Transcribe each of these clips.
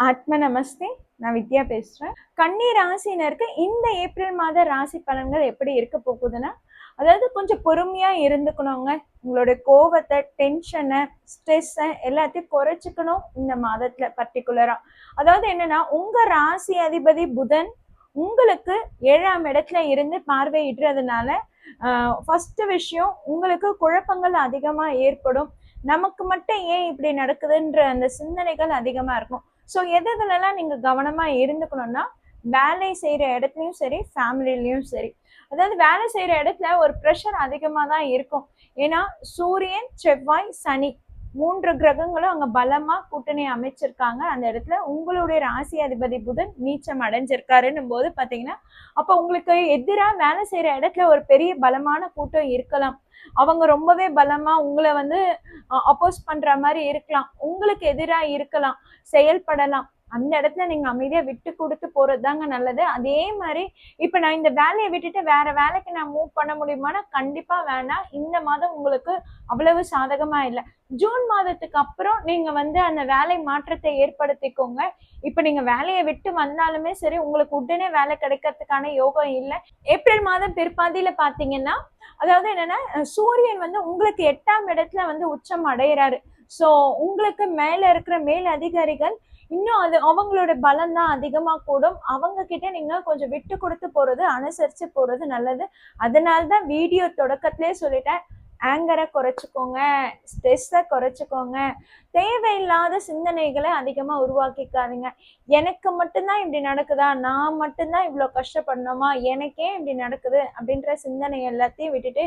ஆத்ம நமஸ்தே. நான் வித்யா பேசுறேன். கன்னி ராசினருக்கு இந்த ஏப்ரல் மாத ராசி பலன்கள் எப்படி இருக்க போகுதுன்னா, அதாவது கொஞ்சம் பொறுமையா இருந்துக்கணுங்க. உங்களுடைய கோவத்தை, டென்ஷனை, ஸ்ட்ரெஸ்ஸை எல்லாத்தையும் குறைச்சிக்கணும் இந்த மாதத்துல பர்டிகுலரா. அதாவது என்னன்னா, உங்க ராசி அதிபதி புதன் உங்களுக்கு 7ஆம் இடத்துல இருந்து பார்வையிடுறதுனால ஃபர்ஸ்ட் விஷயம், உங்களுக்கு குழப்பங்கள் அதிகமா ஏற்படும். நமக்கு மட்டும் ஏன் இப்படி நடக்குதுன்ற அந்த சிந்தனைகள் அதிகமா இருக்கும். ஸோ எதுலலாம் நீங்க கவனமா இருந்துக்கணும்னா, வேலை செய்யற இடத்துலயும் சரி, ஃபேமிலிலயும் சரி. அதாவது வேலை செய்யற இடத்துல ஒரு ப்ரெஷர் அதிகமா தான் இருக்கும். ஏன்னா சூரியன், செவ்வாய், சனி 3 கிரகங்களும் அங்க பலமா கூட்டணி அமைச்சிருக்காங்க. அந்த இடத்துல உங்களுடைய ராசி அதிபதி புதன் நீச்சம் அடைஞ்சிருக்காருன்னும் போது பாத்தீங்கன்னா, அப்ப உங்களுக்கு எதிராக வேலை செய்யற இடத்துல ஒரு பெரிய பலமான கூட்டம் இருக்கலாம். அவங்க ரொம்பவே பலமா உங்களை வந்து அப்போஸ் பண்ற மாதிரி இருக்கலாம், உங்களுக்கு எதிராக இருக்கலாம், செயல்படலாம். அந்த இடத்துல நீங்க அமைதியா விட்டு கொடுத்து போறதுதாங்க நல்லது. அதே மாதிரி இப்ப நான் இந்த வேலையை விட்டுட்டு வேற வேலைக்கு நான் மூவ் பண்ண முடியுமானா கண்டிப்பா வேணாம். இந்த மாதம் உங்களுக்கு அவ்வளவு சாதகமா இல்லை. ஜூன் மாதத்துக்கு அப்புறம் நீங்க வந்து அந்த வேலை மாற்றத்தை ஏற்படுத்திக்கோங்க. இப்ப நீங்க வேலையை விட்டு வந்தாலுமே சரி, உங்களுக்கு உடனே வேலை கிடைக்கிறதுக்கான யோகம் இல்லை. ஏப்ரல் மாதம் பிற்பாதியில பாத்தீங்கன்னா, அதாவது என்னன்னா, சூரியன் வந்து உங்களுக்கு 8ஆம் இடத்துல வந்து உச்சம் அடைகிறாரு. சோ உங்களுக்கு மேல இருக்கிற மேல் அதிகாரிகள் இன்னும் அது அவங்களோட பலம் தான் அதிகமா கூடும். அவங்க கிட்ட நீங்க கொஞ்சம் விட்டு கொடுத்து போறது, அனுசரிச்சு போறது நல்லது. அதனால்தான் வீடியோ தொடக்கத்திலே சொல்லிட்டேன், ஆங்கரை குறைச்சிக்கோங்க, ஸ்ட்ரெஸ்ஸை குறைச்சிக்கோங்க, தேவையில்லாத சிந்தனைகளை அதிகமா உருவாக்கிக்காதீங்க. எனக்கு மட்டும்தான் இப்படி நடக்குதா, நான் மட்டும்தான் இவ்வளோ கஷ்டப்படணுமா, எனக்கே இப்படி நடக்குது அப்படின்ற சிந்தனை எல்லாத்தையும் விட்டுட்டு,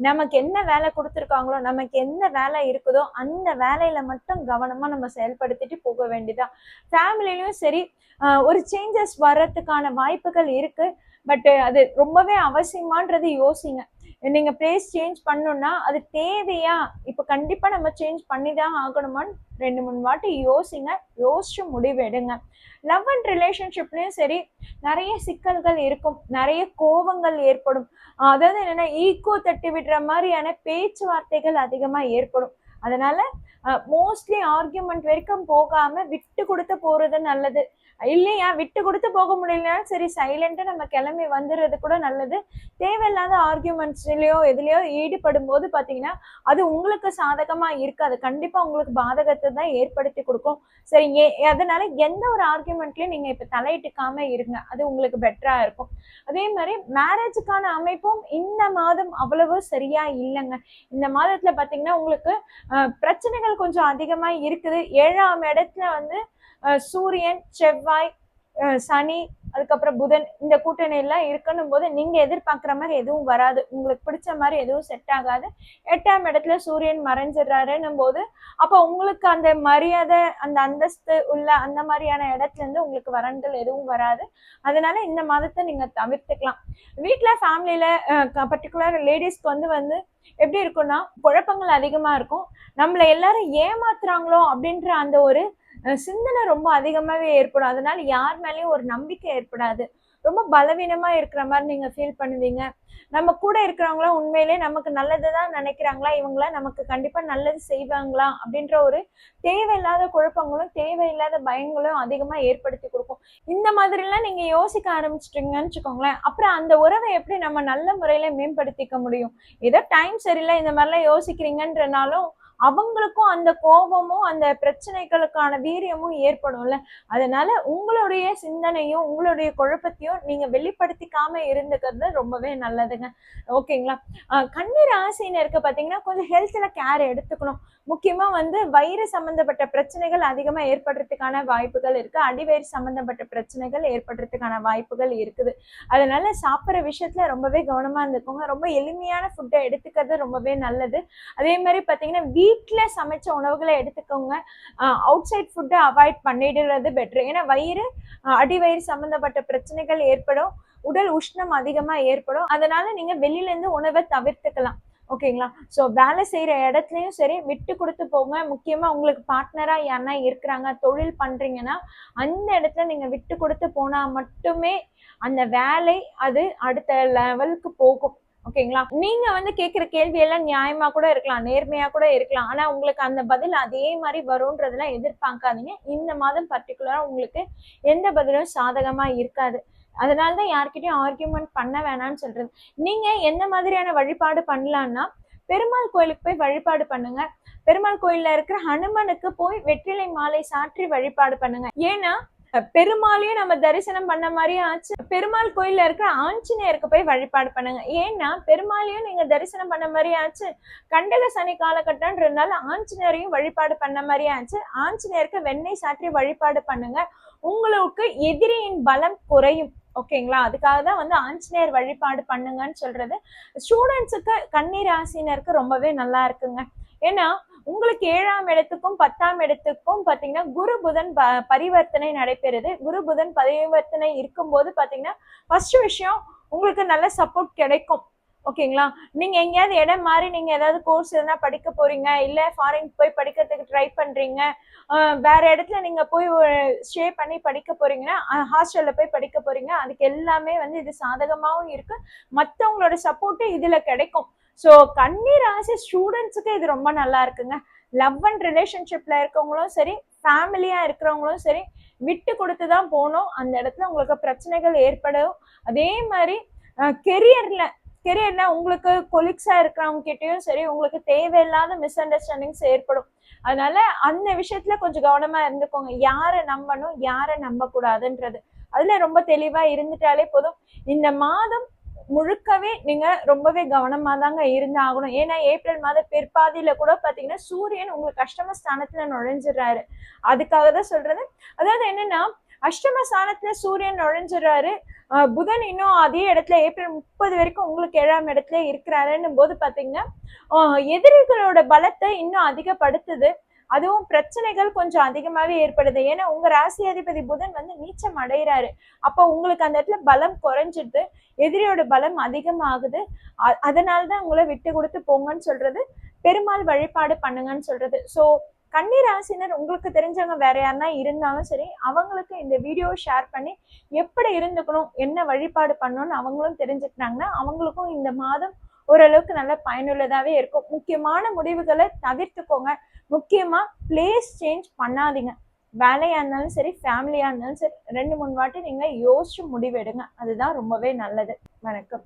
நமக்கு என்ன வேலை கொடுத்துருக்காங்களோ, நமக்கு என்ன வேலை இருக்குதோ அந்த வேலையில மட்டும் கவனமா நம்ம செயல்படுத்திட்டு போக வேண்டியதான். ஃபேமிலிலையும் சரி, ஒரு சேஞ்சஸ் வர்றதுக்கான வாய்ப்புகள் இருக்கு. பட் அது ரொம்பவே அவசியமான்றது யோசிங்க. நீங்க பிளேஸ் சேஞ்ச் பண்ணணும்னா அது தேவையா, இப்ப கண்டிப்பா நம்ம சேஞ்ச் பண்ணிதான் ஆகணுமான்னு 2-3 வாட்டி யோசிங்க. யோசிச்சு முடிவு எடுங்க. லவ் அண்ட் ரிலேஷன்ஷிப்லயும் சரி, நிறைய சிக்கல்கள் இருக்கும், நிறைய கோபங்கள் ஏற்படும். அதாவது என்னன்னா, ஈகோ தட்டி விடுற மாதிரியான பேச்சுவார்த்தைகள் அதிகமா ஏற்படும். அதனால மோஸ்ட்லி ஆர்கியூமெண்ட் வரைக்கும் போகாம விட்டு கொடுத்து போறது நல்லது. இல்லையா, விட்டு கொடுத்து போக முடியலனாலும் சரி, சைலண்டா நம்ம கிளம்பி வந்துடுறது கூட நல்லது. தேவையில்லாத ஆர்கியூமெண்ட்ஸ்லயோ எதுலயோ ஈடுபடும் போது பாத்தீங்கன்னா, அது உங்களுக்கு சாதகமா இருக்காது, கண்டிப்பா உங்களுக்கு பாதகத்தை தான் ஏற்படுத்தி கொடுக்கும். சரி, அதனால எந்த ஒரு ஆர்கியூமெண்ட்லயும் நீங்க இப்ப தலையிட்டுக்காம இருங்க, அது உங்களுக்கு பெட்டரா இருக்கும். அதே மாதிரி மேரேஜுக்கான அமைப்பும் இந்த மாதம் அவ்வளவு சரியா இல்லைங்க. இந்த மாதத்துல பாத்தீங்கன்னா உங்களுக்கு பிரச்சனைகள் கொஞ்சம் அதிகமா இருக்குது. 7ஆம் இடத்துல வந்து சூரியன், செவ்வாய், சனி, அதுக்கப்புறம் புதன் இந்த கூட்டணி எல்லாம் இருக்கணும் போது நீங்க எதிர்பார்க்குற மாதிரி எதுவும் வராது, உங்களுக்கு பிடிச்ச மாதிரி எதுவும் செட் ஆகாது. 8ஆம் இடத்துல சூரியன் மறைஞ்சிடறாருன்னும் போது அப்ப உங்களுக்கு அந்த மரியாதை, அந்த அந்தஸ்து உள்ள அந்த மாதிரியான இடத்துல இருந்து உங்களுக்கு வரன்கள் எதுவும் வராது. அதனால இந்த மாதத்தை நீங்க தவிர்த்துக்கலாம். வீட்டுல ஃபேமிலியில பர்டிகுலர் லேடிஸ்க்கு வந்து எப்படி இருக்கும்னா, குழப்பங்கள் அதிகமா இருக்கும். நம்மள எல்லாரும் ஏமாத்துறாங்களோ அப்படின்ற அந்த ஒரு சிந்தனை ரொம்ப அதிகமாவே ஏற்படும். அதனால யார் மேலேயும் ஒரு நம்பிக்கை ஏற்படாது. ரொம்ப பலவீனமா இருக்கிற மாதிரி நீங்க ஃபீல் பண்ணுவீங்க. நம்ம கூட இருக்கிறவங்களாம் உண்மையிலே நமக்கு நல்லதுதான் நினைக்கிறாங்களா, இவங்களா நமக்கு கண்டிப்பா நல்லது செய்வாங்களா அப்படின்ற ஒரு தேவையில்லாத குழப்பங்களும் தேவையில்லாத பயங்களும் அதிகமா ஏற்படுத்தி கொடுக்கும். இந்த மாதிரி எல்லாம் நீங்க யோசிக்க ஆரம்பிச்சிட்டீங்கன்னு வச்சுக்கோங்களேன், அப்புறம் அந்த உறவை எப்படி நம்ம நல்ல முறையில மேம்படுத்திக்க முடியும்? ஏதோ டைம் சரியில்லை இந்த மாதிரிலாம் யோசிக்கிறீங்கன்றனாலும் அவங்களுக்கும் அந்த கோபமும் அந்த பிரச்சனைகளுக்கான வீரியமும் ஏற்படும்ல. அதனால உங்களுடைய சிந்தனையும் உங்களுடைய குழப்பத்தையும் நீங்க வெளிப்படுத்திக்காம இருந்துக்கிறது ரொம்பவே நல்லதுங்க. ஓகேங்களா? கன்னி ராசினருக்கு பாத்தீங்கன்னா கொஞ்சம் ஹெல்த்ல கேர் எடுத்துக்கணும். முக்கியமா வந்து வயிறு சம்பந்தப்பட்ட பிரச்சனைகள் அதிகமா ஏற்படுறதுக்கான வாய்ப்புகள் இருக்கு. அடிவயிறு சம்பந்தப்பட்ட பிரச்சனைகள் ஏற்படுறதுக்கான வாய்ப்புகள் இருக்குது. அதனால சாப்பிட்ற விஷயத்துல ரொம்பவே கவனமா இருந்துக்கோங்க. ரொம்ப எளிமையான ஃபுட்டை எடுத்துக்கிறது ரொம்பவே நல்லது. அதே மாதிரி பாத்தீங்கன்னா வீட்டுல சமைச்ச உணவுகளை எடுத்துக்கோங்க. அவுட் சைட் ஃபுட்டை அவாய்ட் பண்ணிடுறது பெட்ரு. ஏன்னா வயிறு, அடிவயிறு சம்பந்தப்பட்ட பிரச்சனைகள் ஏற்படும், உடல் உஷ்ணம் அதிகமா ஏற்படும். அதனால நீங்க வெளியில இருந்து உணவை தவிர்த்துக்கலாம். ஓகேங்களா? ஸோ வேலை செய்யற இடத்துலயும் சரி விட்டு கொடுத்து போங்க. முக்கியமா உங்களுக்கு பார்ட்னரா யாருன்னா இருக்கிறாங்க, தொழில் பண்றீங்கன்னா அந்த இடத்துல நீங்க விட்டு கொடுத்து போனா மட்டுமே அந்த வேலை அது அடுத்த லெவலுக்கு போகும். ஓகேங்களா? நீங்க வந்து கேட்கிற கேள்வி எல்லாம் நியாயமா கூட இருக்கலாம், நேர்மையா கூட இருக்கலாம். ஆனா உங்களுக்கு அந்த பதில் அதே மாதிரி வரும்ன்றதெல்லாம் எதிர்பார்க்காதீங்க. இந்த மாதம் பர்டிகுலரா உங்களுக்கு எந்த பதிலும் சாதகமா இருக்காது. அதனாலதான் யார்கிட்டயும் ஆர்கியூமெண்ட் பண்ண வேணாம்னு சொல்றது. நீங்க எந்த மாதிரியான வழிபாடு பண்ணலாம்னா, பெருமாள் கோயிலுக்கு போய் வழிபாடு பண்ணுங்க. பெருமாள் கோயில்ல இருக்கிற ஹனுமனுக்கு போய் வெற்றிலை மாலை சாற்றி வழிபாடு பண்ணுங்க. ஏன்னா பெருமாளையும் நம்ம தரிசனம் பண்ண மாதிரியே ஆச்சு. பெருமாள் கோயில்ல இருக்கிற ஆஞ்சநேயருக்கு போய் வழிபாடு பண்ணுங்க. ஏன்னா பெருமாளையும் நீங்க தரிசனம் பண்ண மாதிரியே ஆச்சு. கண்டக சனி காலகட்டம்ன்றதுனால ஆஞ்சநேயரையும் வழிபாடு பண்ண மாதிரியே ஆச்சு. ஆஞ்சநேயருக்கு வெண்ணெய் சாற்றி வழிபாடு பண்ணுங்க. உங்களுக்கு எதிரியின் பலம் குறையும். ஓகேங்களா? அதுக்காக தான் வந்து ஆஞ்சநேயர் வழிபாடு பண்ணுங்கன்னு சொல்றது. ஸ்டூடெண்ட்ஸுக்கு கன்னி ராசினருக்கு ரொம்பவே நல்லா இருக்குங்க. ஏன்னா உங்களுக்கு 7ஆம் இடத்துக்கும் 10ஆம் இடத்துக்கும் பாத்தீங்கன்னா குரு புதன் பரிவர்த்தனை நடைபெறுது. குரு புதன் பரிவர்த்தனை இருக்கும்போது பாத்தீங்கன்னா ஃபர்ஸ்ட் விஷயம் உங்களுக்கு நல்ல சப்போர்ட் கிடைக்கும். ஓகேங்களா? நீங்க எங்கேயாவது இடம் மாறி நீங்க ஏதாவது கோர்ஸ் எதனா படிக்க போறீங்க, இல்ல ஃபாரின் போய் படிக்கிறதுக்கு ட்ரை பண்றீங்க, வேற இடத்துல நீங்க போய் ஸ்டே பண்ணி படிக்க போறீங்கன்னா, ஹாஸ்டல்ல போய் படிக்க போறீங்க, அதுக்கு எல்லாமே வந்து இது சாதகமாவும் இருக்கு. மத்தவங்களோட சப்போர்ட்டும் இதுல கிடைக்கும். ஸோ கன்னி ராசி ஸ்டூடெண்ட்ஸுக்கு இது ரொம்ப நல்லா இருக்குங்க. லவ் அண்ட் ரிலேஷன்ஷிப்ல இருக்கவங்களும் சரி, ஃபேமிலியா இருக்கிறவங்களும் சரி, விட்டு கொடுத்து தான் போகணும். அந்த இடத்துல உங்களுக்கு பிரச்சனைகள் ஏற்படும். அதே மாதிரி கெரியர்ல உங்களுக்கு கொலிக்ஸா இருக்கிறவங்க கிட்டயும் சரி, உங்களுக்கு தேவையில்லாத மிஸ் அண்டர்ஸ்டாண்டிங்ஸ் ஏற்படும். அதனால அந்த விஷயத்துல கொஞ்சம் கவனமா இருந்துக்கோங்க. யாரை நம்பணும், யாரை நம்ப கூடாதுன்றது அதுல ரொம்ப தெளிவா இருந்துட்டாலே போதும். இந்த மாதம் முழுக்கவே நீங்க ரொம்பவே கவனமா தாங்க இருந்து ஆகணும். ஏன்னா ஏப்ரல் மாத பிற்பாதியில கூட பாத்தீங்கன்னா சூரியன் உங்களுக்கு அஷ்டம ஸ்தானத்துல நுழைஞ்சிடறாரு. அதுக்காக தான் சொல்றது. அதாவது என்னன்னா அஷ்டம ஸ்தானத்துல சூரியன் நுழைஞ்சிடறாரு. புதன் இன்னும் அதே இடத்துல ஏப்ரல் 30 வரைக்கும் உங்களுக்கு 7ஆம் இடத்துல இருக்கிறாருன்னும் போது பாத்தீங்கன்னா எதிரிகளோட பலத்தை இன்னும் அதிகப்படுத்துது. அதுவும் பிரச்சனைகள் கொஞ்சம் அதிகமாவே ஏற்படுது. ஏன்னா உங்க ராசி அதிபதி புதன் வந்து நீச்சம் அடைகிறாரு. அப்போ உங்களுக்கு அந்த இடத்துல பலம் குறைஞ்சிடுது, எதிரியோட பலம் அதிகமாகுது. அதனாலதான் உங்களை விட்டு கொடுத்து போங்கன்னு சொல்றது, பெருமாள் வழிபாடு பண்ணுங்கன்னு சொல்றது. ஸோ கன்னி ராசினர் உங்களுக்கு தெரிஞ்சவங்க வேற யாருன்னா இருந்தாலும் சரி, அவங்களுக்கு இந்த வீடியோ ஷேர் பண்ணி எப்படி இருந்துக்கணும், என்ன வழிபாடு பண்ணணும்னு அவங்களும் தெரிஞ்சுக்கிட்டாங்கன்னா அவங்களுக்கும் இந்த மாதம் ஓரளவுக்கு நல்ல பயனுள்ளதாவே இருக்கும். முக்கியமான முடிவுகளை தவிர்த்துக்கோங்க. முக்கியமா பிளேஸ் சேஞ்ச் பண்ணாதீங்க. வேலையா இருந்தாலும் சரி, ஃபேமிலியா இருந்தாலும் சரி, 2-3 வாட்டி நீங்க யோசிச்சு முடிவெடுங்க. அதுதான் ரொம்பவே நல்லது. வணக்கம்.